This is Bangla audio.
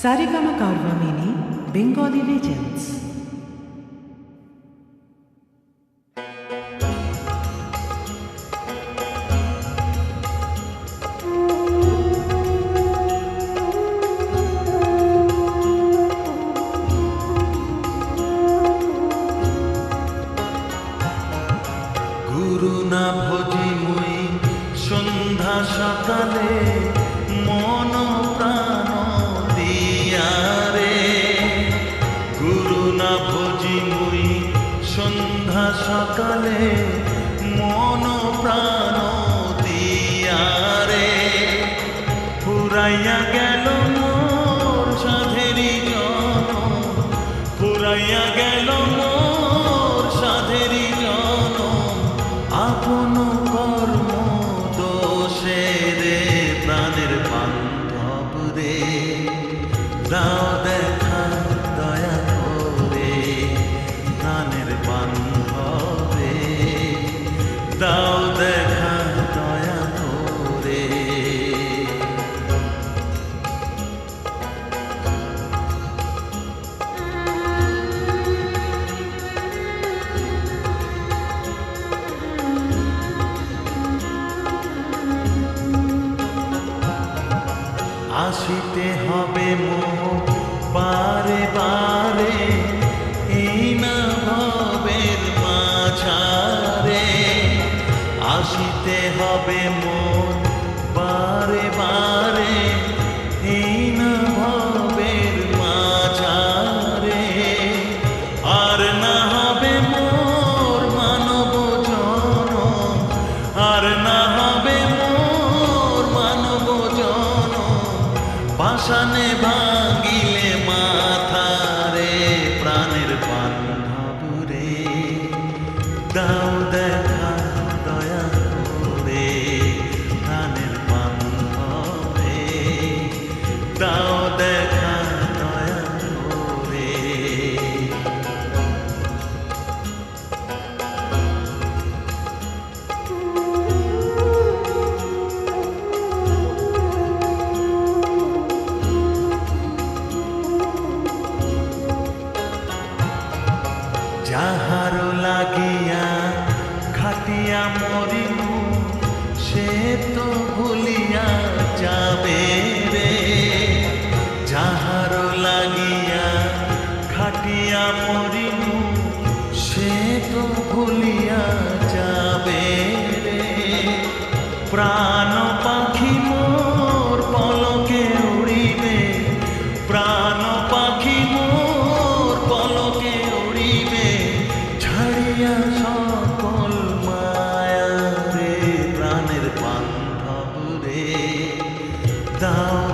Saregama Carvaan mini Bengali legends. গুরু না ভজি মুই সন্ধ্যা সকালে মন প্রাণ দিয়া রে। গুরু না ভজি মুই সন্ধ্যা সকালে মন প্রাণ দিয়া রে। ফুরাইয়া গেল মোর সাধেরি জন, ফুরাইয়া গেল মোর সাধেরি জন। আপন কর্ম দোষে রে প্রাণের বান্ধব রে, দাও দেখা দয়া করে প্রাণের বান্ধব রে, দাও দেখা দয়া করে। আসিতে হবে মোর বারে বারে, এই না ভবের মাঝারে। আসিতে হবে মোর বারে বারে, এই না ভবের মাঝারে। আর না হবে মোর মানব জনম, আর না হবে মোর মানব জনম। পাষাণে ভাঙিলে মাথা রে প্রাণের বান্ধব রে, দাও দেখা দয়া করে প্রাণের বান্ধব রে, দাও দেখা দয়া করে। যাহার লাগিয়া খাটিয়া মরিনু, সে তো ভুলিয়া যাবে রে। যাহার লাগিয়া খাটিয়া মরিনু, সে তো ভুলিয়া যাবে রে। প্রাণ পাখি মোর পলকে উড়িবে, প্রাণ পাখি মোর পলকে উড়িবে। ছাড়িয়া সকল মায়া রে প্রাণের বান্ধব রে, দাও